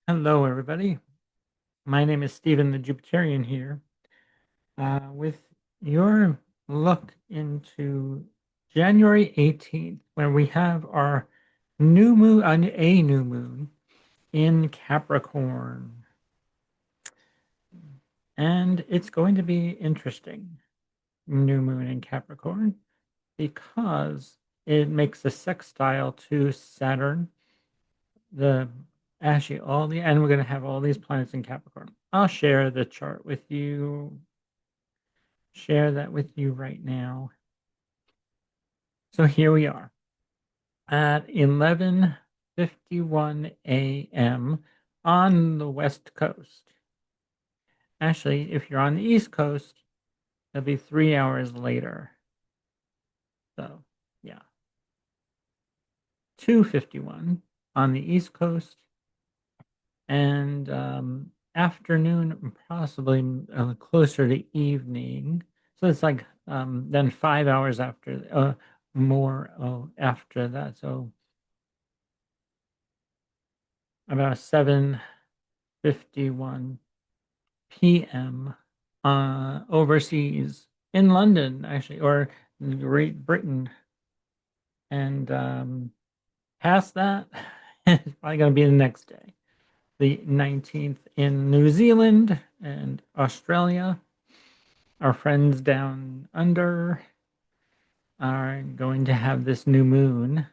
Hello, everybody. My name is Stephen the Jupiterian here, with your look into January 18th, where we have our new moon in Capricorn. And it's going to be interesting, new moon in Capricorn, because it makes a sextile to Saturn, the actually and we're going to have all these planets in Capricorn. I'll share the chart with you, share that with you right now. So here we are at 11:51 a.m. on the West Coast. Actually, if you're on the East Coast, it'll be 3 hours later. So, yeah, 2:51 on the East Coast, and afternoon, possibly closer to evening. So it's like then 5 hours after, more after that. So about 7:51 p.m. Overseas in London, actually, or in Great Britain, and past that, it's probably going to be the next day, the 19th in New Zealand and Australia. Our friends down under are going to have this new moon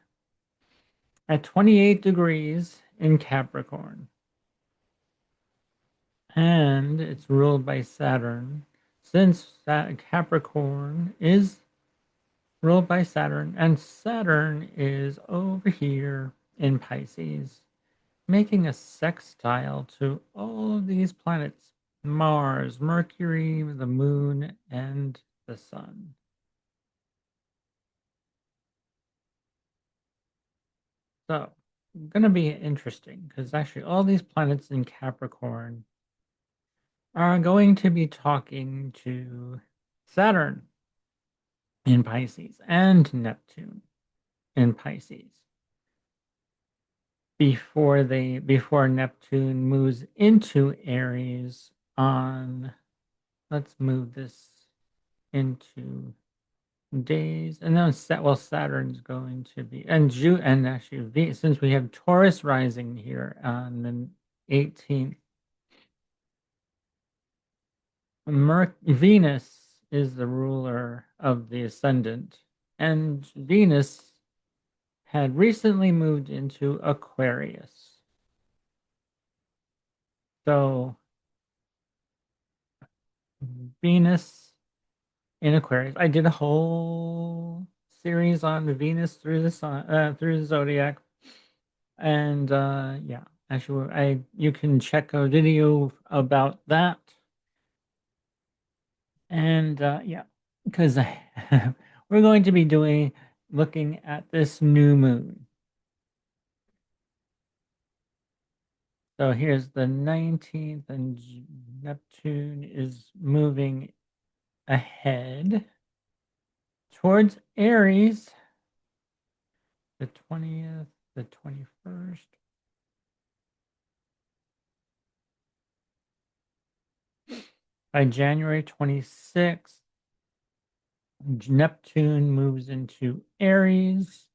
at 28 degrees in Capricorn. And it's ruled by Saturn. Since that Capricorn is ruled by Saturn, and Saturn is over here in Pisces, making a sextile to all of these planets: Mars, Mercury, the Moon, and the Sun. So, going to be interesting because actually all these planets in Capricorn are going to be talking to Saturn in Pisces and Neptune in Pisces before Neptune moves into Aries on, let's move this into days, and then Saturn's going to be, and actually since we have Taurus rising here on the 18th, Venus is the ruler of the ascendant, and Venus had recently moved into Aquarius. So Venus in Aquarius. I did a whole series on the Venus through the sun, through the zodiac, and yeah, actually, you can check a video about that, and yeah, because we're going to be looking at this new moon. So here's the 19th, and Neptune is moving ahead towards Aries, the 20th, the 21st. By January 26th, Neptune moves into Aries.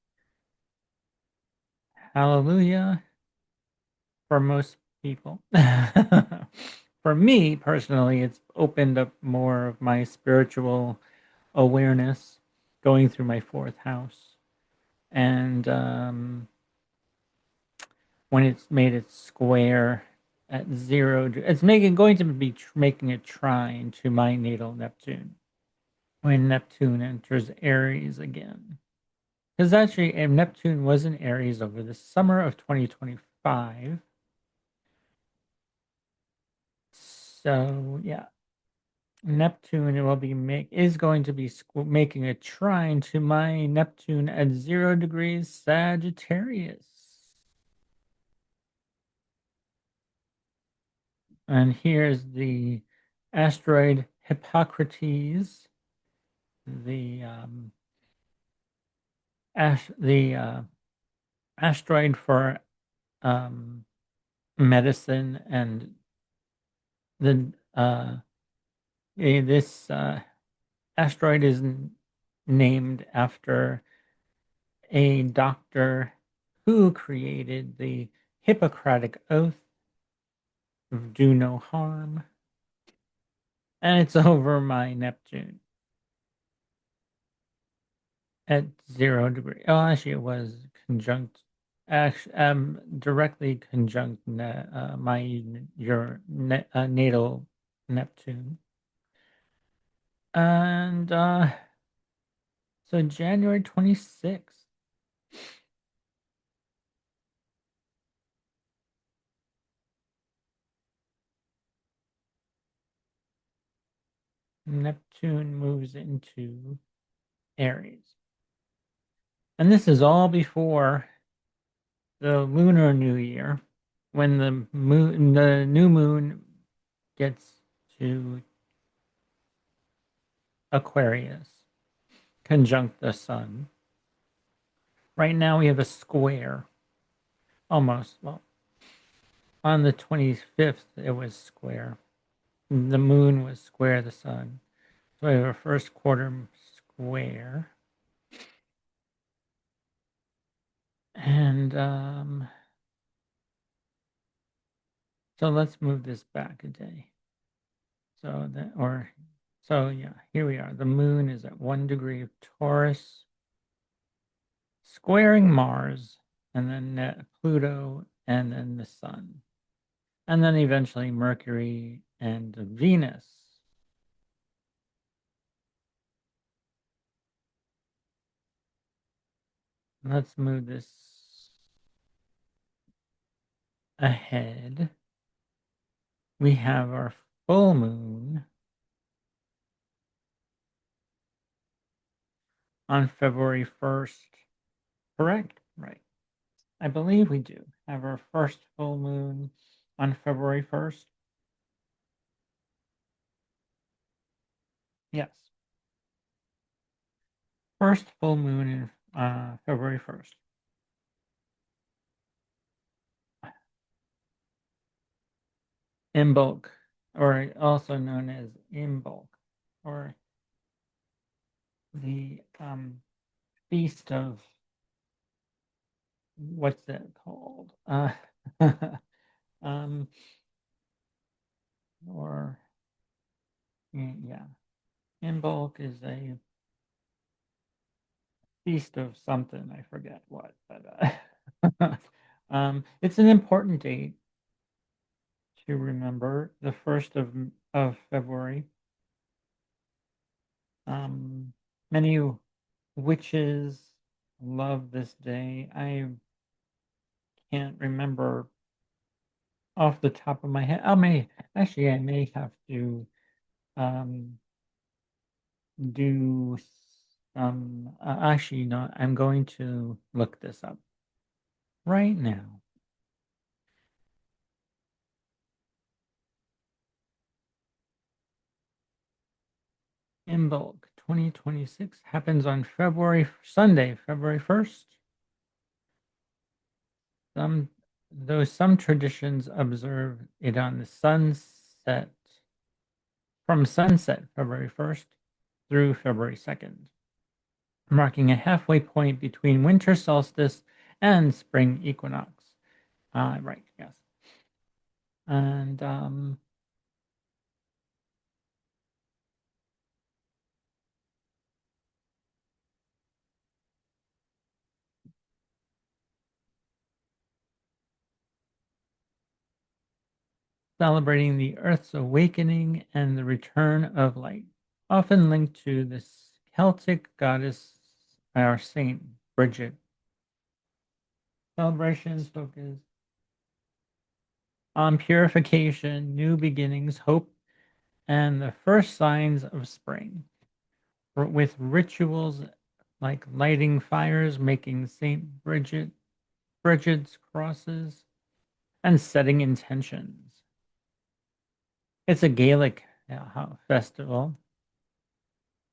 Hallelujah for most people. For me personally, it's opened up more of my spiritual awareness going through my fourth house. And when it's made it square at 0, it's going to be making a trine to my natal Neptune when Neptune enters Aries again. Because actually, Neptune was in Aries over the summer of 2025. So yeah, Neptune is going to be making a trine to my Neptune at 0 degrees Sagittarius. And here's the asteroid Hippocrates, the asteroid for medicine, and the this asteroid is named after a doctor who created the Hippocratic Oath of do no harm, and it's over my Neptune at 0 degree. Oh, actually, it was conjunct, actually, directly conjunct my your natal Neptune, and so January 26th, Neptune moves into Aries, and this is all before the Lunar New Year, when the new moon gets to Aquarius, conjunct the sun. Right now we have a square, almost. Well, on the 25th it was square. The moon was square the sun. So we have a first quarter square. And so let's move this back a day. So that, or so yeah, here we are. The moon is at 1 degree of Taurus, squaring Mars, and then Pluto, and then the sun, and then eventually Mercury and Venus. Let's move this ahead. We have our full moon on February 1st. Correct? Right. I believe we do have our first full moon on February 1st. Yes. First full moon in February 1st. Imbolc, or also known as Imbolc, or the feast of, what's that called? Um, or yeah, Imbolc is a feast of something. I forget what, but it's an important date to remember. The 1st of February. Many witches love this day. I can't remember off the top of my head. I may have to um, do some. Actually, no, I'm going to look this up right now. Imbolc 2026 happens on Sunday, February 1st. Some Though some traditions observe it on the sunset, from sunset February 1st through February 2nd, marking a halfway point between winter solstice and spring equinox. Right, yes. And celebrating the Earth's awakening and the return of light, often linked to the Celtic goddess, our Saint Bridget. Celebrations focus on purification, new beginnings, hope, and the first signs of spring, with rituals like lighting fires, making Bridget's crosses, and setting intentions. It's a Gaelic festival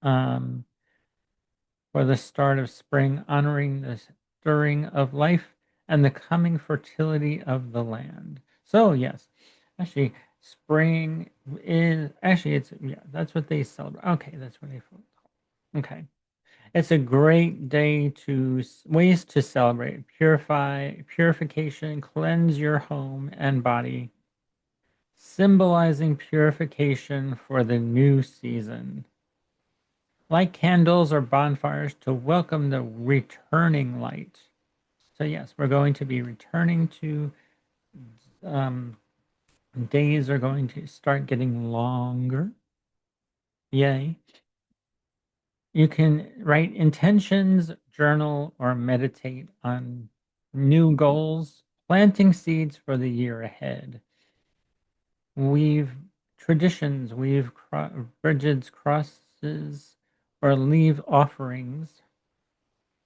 um, for the start of spring, honoring the stirring of life and the coming fertility of the land. So yes, actually, spring is actually it's yeah, that's what they celebrate. Okay, that's what they okay. It's a great day to ways to celebrate, purification, cleanse your home and body, symbolizing purification for the new season. Light candles or bonfires to welcome the returning light. So yes, we're going to be returning to um, days are going to start getting longer. Yay. You can write intentions, journal, or meditate on new goals, planting seeds for the year ahead. Weave traditions, bridges, crosses, or leave offerings.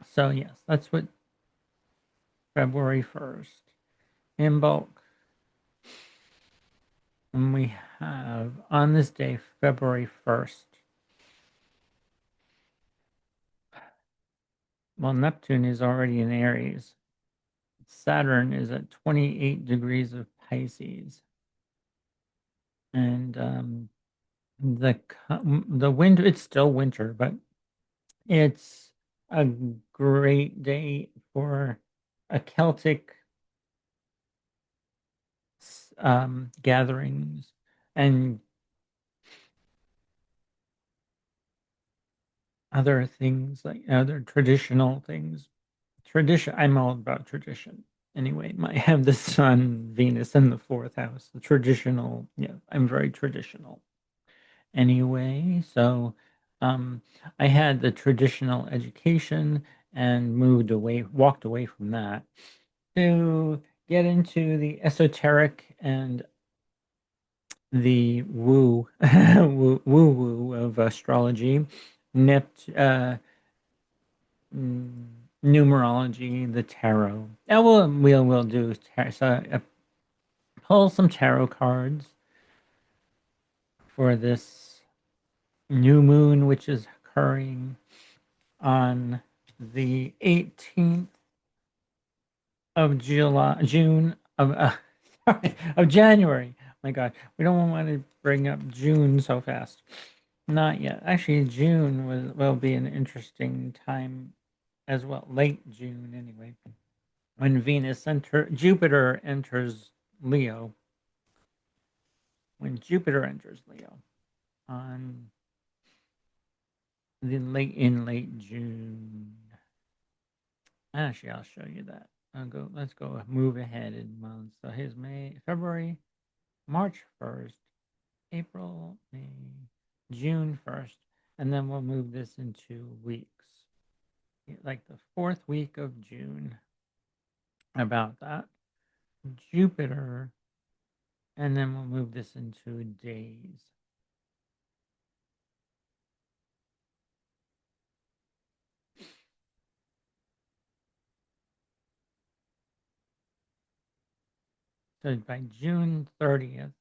So, yes, that's what February 1st. In bulk. And we have on this day, February 1st. Well, Neptune is already in Aries. Saturn is at 28 degrees of Pisces. And the winter, it's still winter, but it's a great day for a Celtic gatherings and other things like other traditional things. Tradition. I'm all about tradition. Anyway, I have the Sun, Venus in the fourth house. The traditional. Yeah, I'm very traditional. Anyway, so um, I had the traditional education and walked away from that to get into the esoteric and the woo of astrology, nipt, numerology, the tarot. And we'll do pull some tarot cards for this new moon, which is occurring on the 18th of June of sorry, of January. My God, we don't want to bring up June so fast. Not yet. Actually, June will be an interesting time as well. Late June, anyway, when Jupiter enters Leo. When Jupiter enters Leo on the late June. Actually, I'll show you that. Let's go move ahead in months. So here's February, March 1st, April, May, June 1st, and then we'll move this into weeks. Like the fourth week of June. About that. Jupiter, and then we'll move this into days. So by June 30th,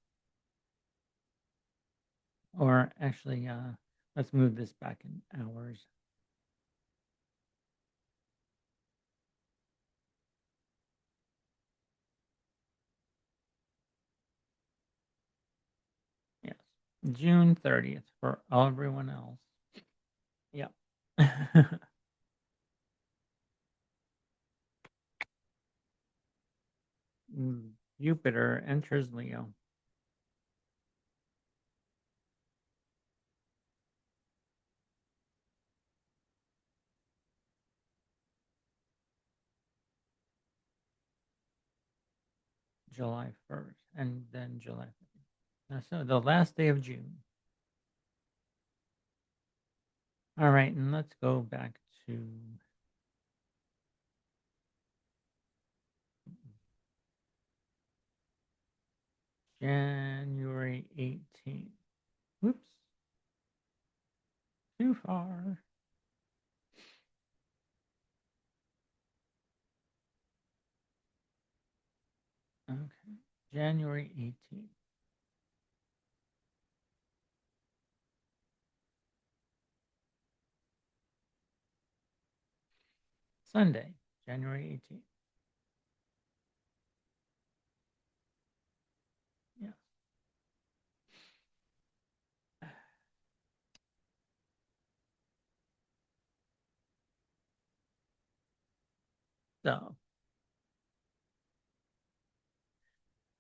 or actually, let's move this back in hours. Yes, June 30th for everyone else. Yep. Jupiter enters Leo. July 1st, and then July 5th. So the last day of June. All right, and let's go back to January 18th. Whoops, too far. Okay, January 18th. Sunday, January 18th. So,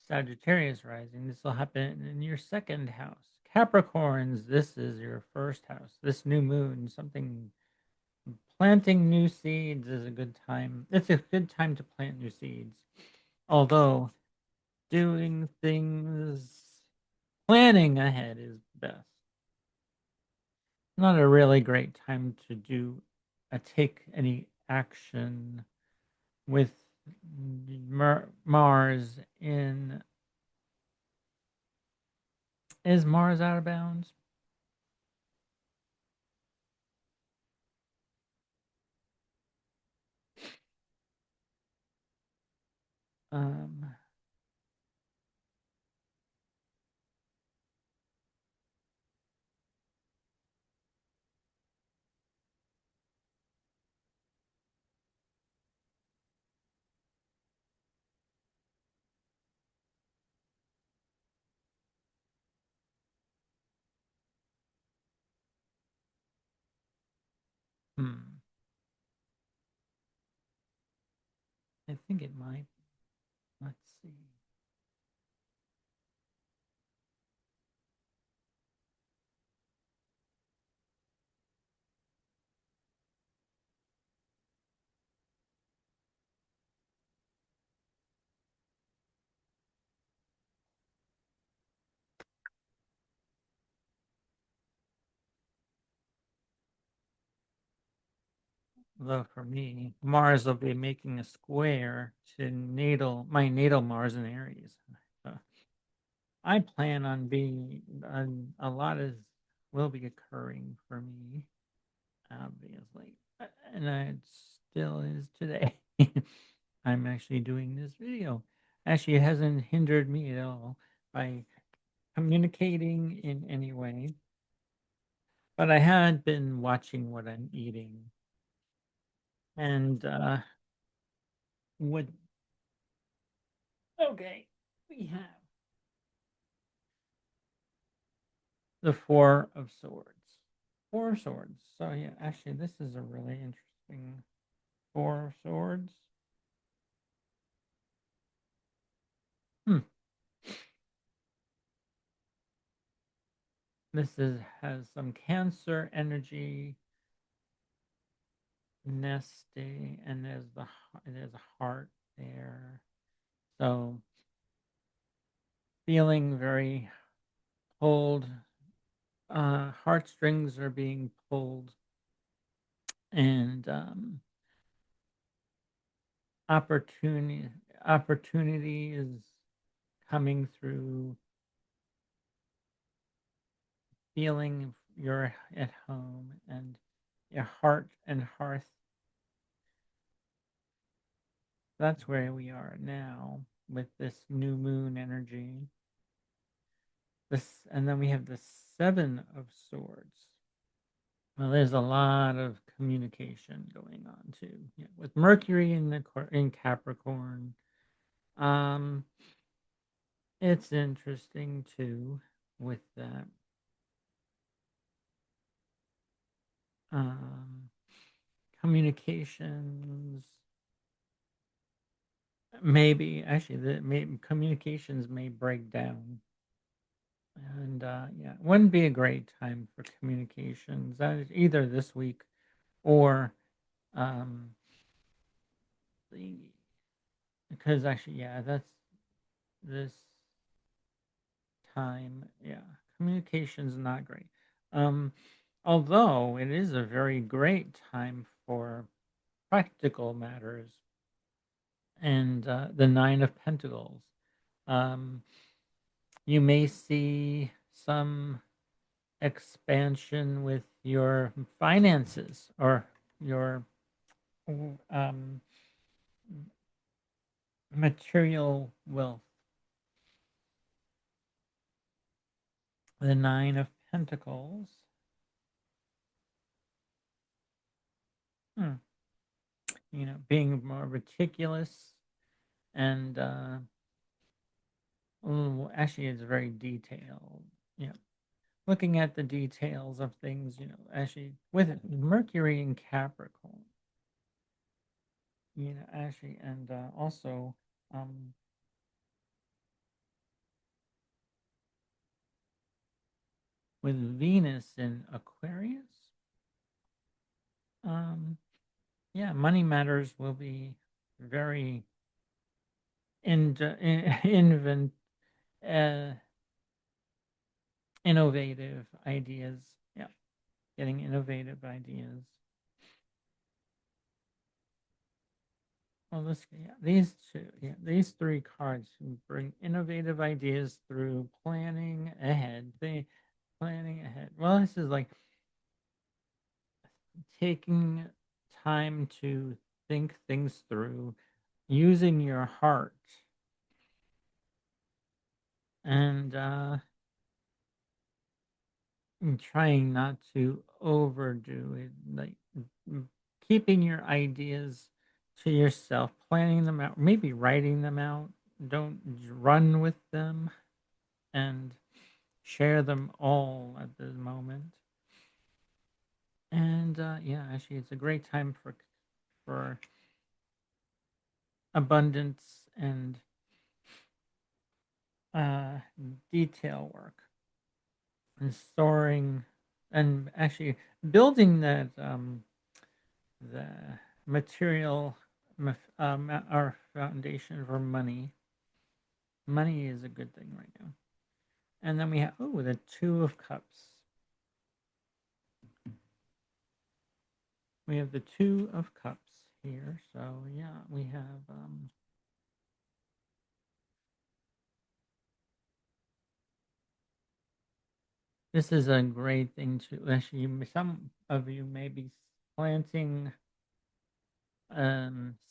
Sagittarius rising, this will happen in your second house. Capricorns, this is your first house. This new moon, something planting new seeds is a good time. It's a good time to plant new seeds. Although doing things, planning ahead is best. Not a really great time to take any action with Mars in. Is Mars out of bounds? Um, hmm. I think it might. Let's see. Though for me, Mars will be making a square to my natal Mars in Aries. So I plan on being a lot is will be occurring for me, obviously, and it still is today. I'm actually doing this video. Actually, it hasn't hindered me at all by communicating in any way, but I had been watching what I'm eating and what. Okay, we have the Four of Swords. Four of Swords. So yeah, actually, this is a really interesting Four of Swords. Hmm. This is has some Cancer energy, nesting, and there's a heart there. So feeling very pulled. Heartstrings are being pulled, and opportunity opportunity is coming through feeling you're at home and your heart and hearth. That's where we are now with this new moon energy. This, and then we have the Seven of Swords. Well, there's a lot of communication going on too. Yeah, with Mercury in Capricorn. Um, it's interesting too with that. Um, Communications maybe actually communications may break down, and yeah, it wouldn't be a great time for communications. That is either this week or um, the because actually, yeah, that's this time. Yeah, communications not great. Um, Although it is a very great time for practical matters and the Nine of Pentacles. Um, you may see some expansion with your finances or your um, material wealth. The Nine of Pentacles. Hmm. Being more meticulous and actually, it's very detailed. Yeah, looking at the details of things. Actually, with Mercury in Capricorn, actually, and also, um, with Venus in Aquarius, um, yeah, money matters will be very invent uh, innovative ideas. Yeah, getting innovative ideas. Well, yeah, these two, yeah, these three cards bring innovative ideas through planning ahead. They planning ahead. Well, this is like taking time to think things through, using your heart, and trying not to overdo it. Like keeping your ideas to yourself, planning them out, maybe writing them out. Don't run with them, and share them all at the moment. And yeah, actually, it's a great time for abundance and uh, detail work and storing and actually building that the material our foundation for money. Money is a good thing right now. And then we have the Two of Cups. We have the Two of Cups here. So yeah, we have this is a great thing to actually. Some of you may be planting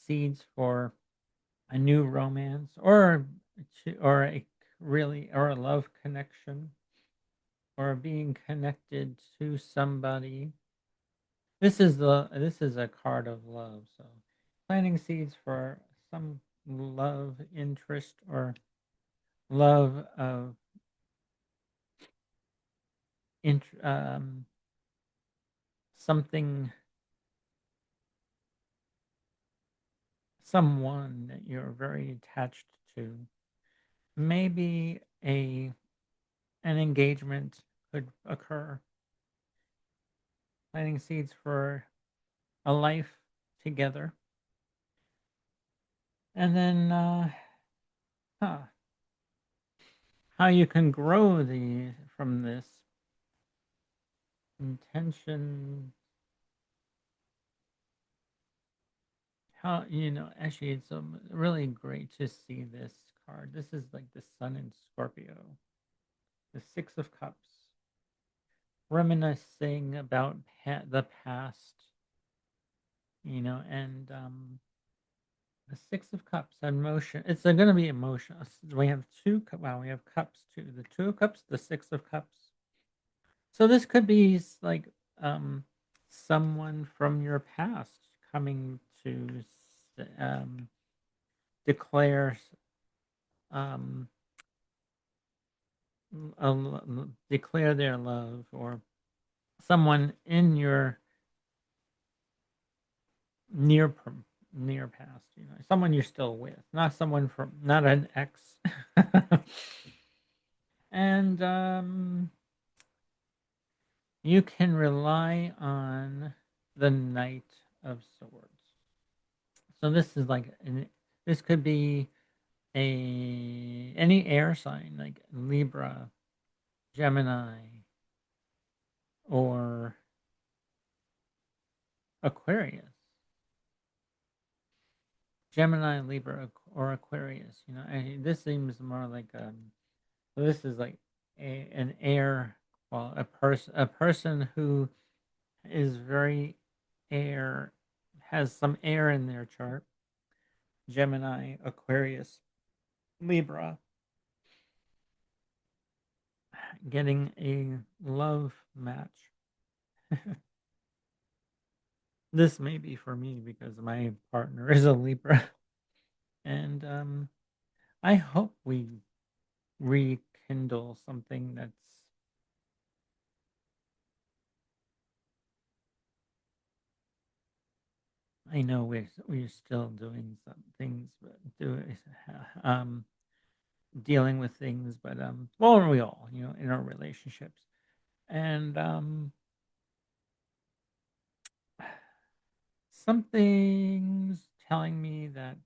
seeds for a new romance or a really or a love connection or being connected to somebody. This is a card of love. So planting seeds for some love interest or love of something, someone that you're very attached to. Maybe a an engagement could occur. Planting seeds for a life together. And then huh, how you can grow the from this intention. How actually it's really great to see this card. This is like the Sun in Scorpio, the Six of Cups, reminiscing about the past, and the Six of Cups, emotion. It's going to be emotional. We have wow, we have cups too. The Two of Cups, the Six of Cups. So this could be like um, someone from your past coming to declare um, declare their love, or someone in your near near past. Someone you're still with, not someone from not an ex. And you can rely on the Knight of Swords. So this is like this could be any air sign like Libra, Gemini, or Aquarius. Gemini, Libra, or Aquarius. This seems more like so this is like an air, well, a person who is very air, has some air in their chart. Gemini, Aquarius, Libra, getting a love match. This may be for me because my partner is a Libra, and I hope we rekindle something that's I know we're still doing some things, but um dealing with things, but well, we all, in our relationships, and something's telling me that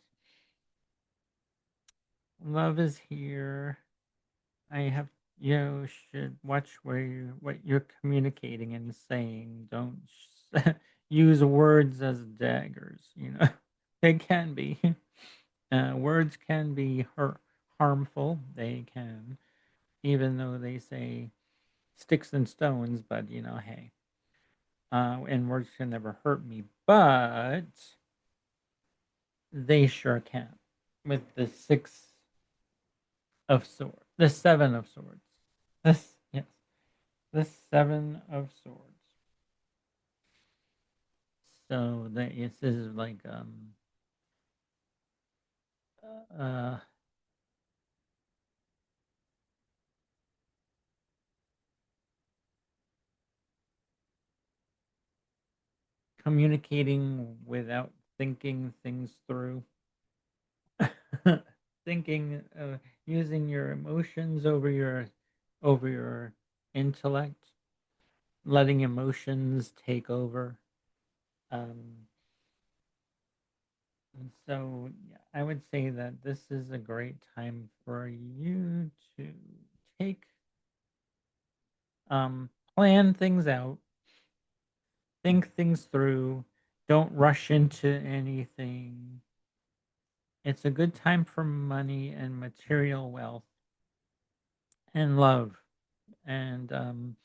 love is here. I have, should watch what you're communicating and saying. Don't use words as daggers. They can be. Words can be harmful. They can, even though they say sticks and stones. But hey, and words can never hurt me. But they sure can. With the the seven of swords. This, yes, the seven of swords. So this is like uh communicating without thinking things through. Thinking, using your emotions over your intellect, letting emotions take over. Um, and so yeah, I would say that this is a great time for you to take plan things out, think things through, don't rush into anything. It's a good time for money and material wealth and love and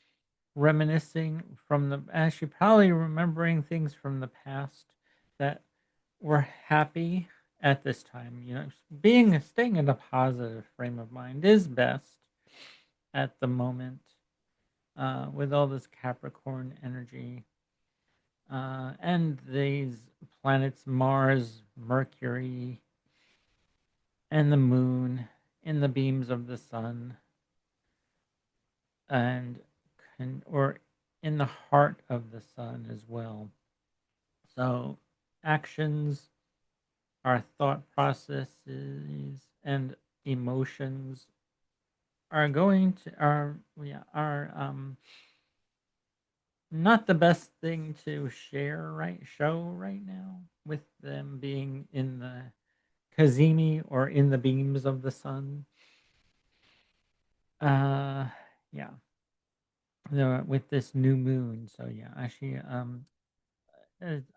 reminiscing from the actually probably remembering things from the past that were happy at this time. Being staying in a positive frame of mind is best at the moment, with all this Capricorn energy, and these planets Mars, Mercury, and the moon in the beams of the sun, and or in the heart of the sun as well. So actions, our thought processes and emotions are not the best thing to show right now, with them being in the Kazemi or in the beams of the sun. Uh yeah. With this new moon. So yeah, actually,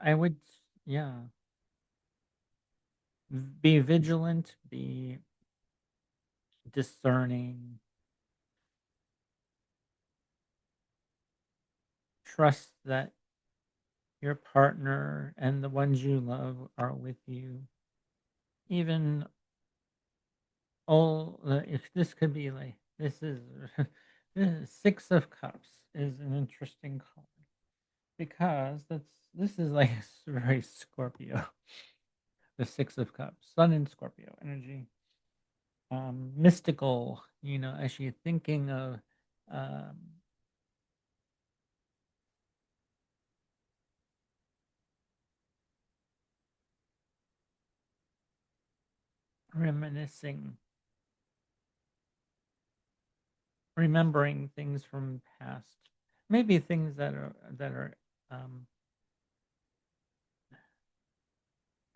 I would, yeah, be vigilant, be discerning, trust that your partner and the ones you love are with you. Even all, if this could be like, this is, this is Six of Cups is an interesting card because this is like very Scorpio, the Six of Cups, Sun in Scorpio energy, mystical, actually thinking of, um, reminiscing, remembering things from past, maybe things that are um,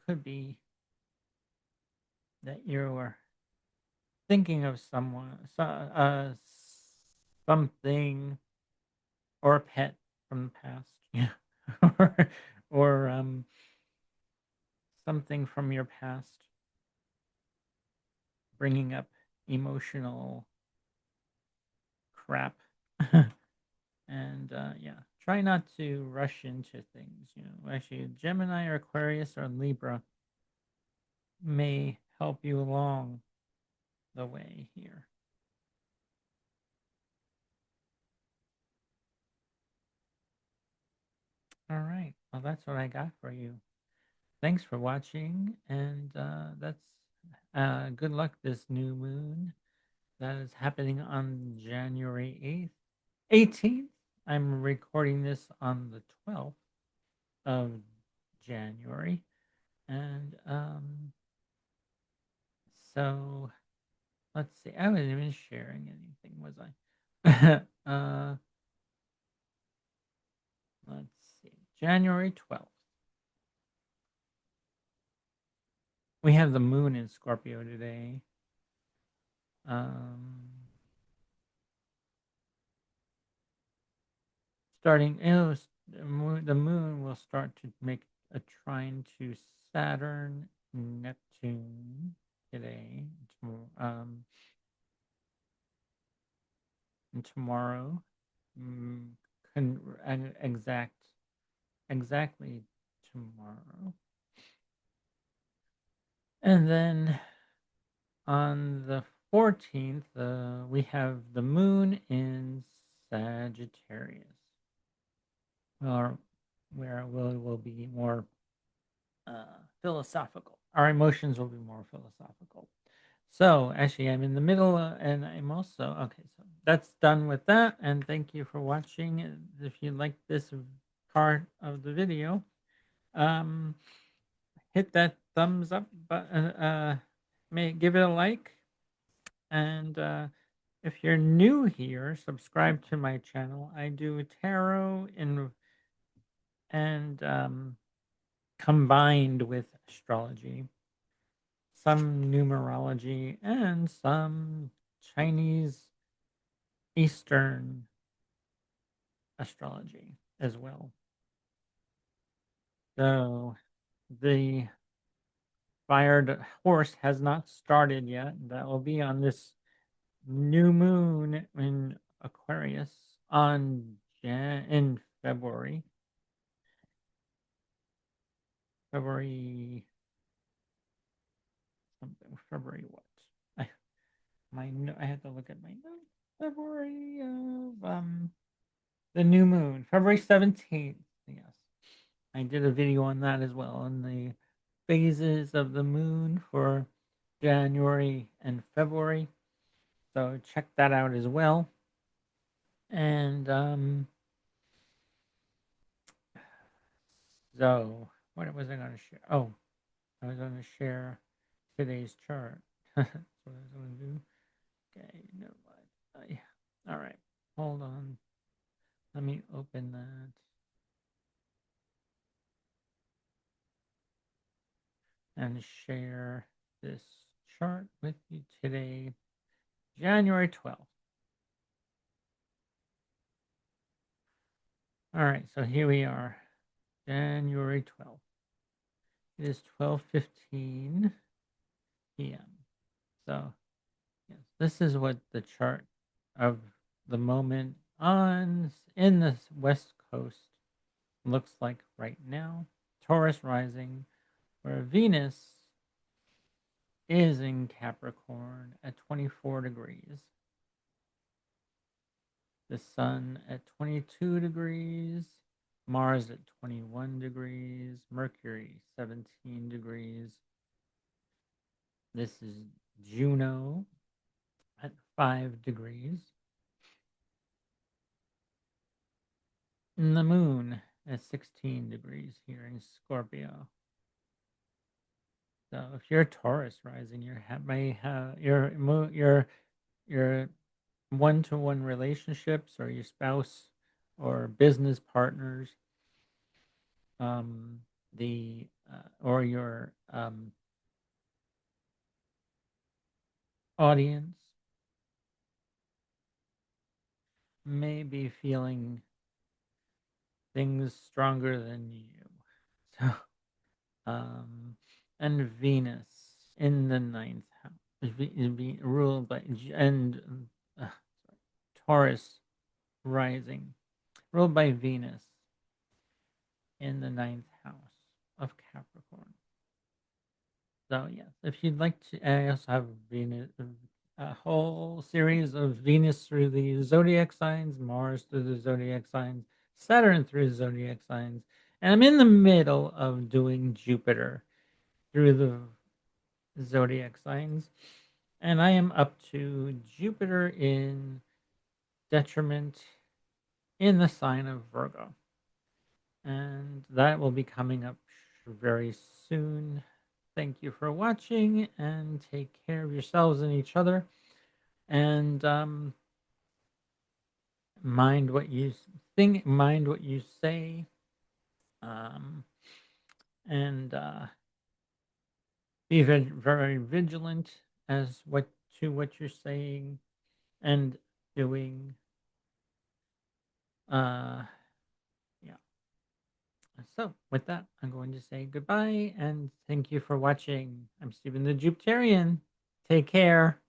could be that you are thinking of something or a pet from the past, yeah, or something from your past, bringing up emotional crap. And yeah, try not to rush into things. Actually, Gemini or Aquarius or Libra may help you along the way here. All right. Well, that's what I got for you. Thanks for watching, and that's good luck this new moon that is happening on January 18th. I'm recording this on the 12th of January. And so let's see. I wasn't even sharing anything, was I? Let's see. January 12th. We have the moon in Scorpio today. Um, starting, the moon will start to make a trine to Saturn, Neptune today, um, and tomorrow. Mm, exactly tomorrow. And then on the 14th, we have the moon in Sagittarius, or where will be more philosophical. Our emotions will be more philosophical. So actually, I'm in the middle, and I'm also okay. So that's done with that, and thank you for watching. If you like this part of the video, um, hit that thumbs up button. May give it a like, and if you're new here, subscribe to my channel. I do tarot and combined with astrology, some numerology, and some Chinese Eastern astrology as well. So the fired horse has not started yet. That will be on this new moon in Aquarius in February. February something. February what? I I have to look at my notes. February of the new moon. February 17th. Yes. I did a video on that as well, on the phases of the moon for January and February. So check that out as well. And so what was I going to share? Oh, I was going to share today's chart. That's what I was going to do. Okay, never mind. All right, hold on. Let me open that and share this chart with you today, January 12th. All right, so here we are, January 12th. It is 12:15 p.m. So, yes, this is what the chart of the moment in the West Coast looks like right now. Taurus rising, where Venus is in Capricorn at 24 degrees. The Sun at 22 degrees. Mars at 21 degrees. Mercury 17 degrees. This is Juno at 5 degrees. And the Moon at 16 degrees here in Scorpio. So if you're a Taurus rising, may have your one-to-one relationships, or your spouse or business partners, the or your audience may be feeling things stronger than you. So, and Venus in the ninth house, be ruled by uh, Taurus rising, ruled by Venus in the ninth house of Capricorn. So yes, if you'd like to, I also have Venus, a whole series of Venus through the zodiac signs, Mars through the zodiac signs, Saturn through the zodiac signs, and I'm in the middle of doing Jupiter through the zodiac signs, and I am up to Jupiter in detriment in the sign of Virgo, and that will be coming up very soon. Thank you for watching and take care of yourselves and each other. And mind what you think, mind what you say. Um, and be very vigilant as what you're saying and doing. Uh, yeah. So with that, I'm going to say goodbye and thank you for watching. I'm Stephen the Jupiterian. Take care.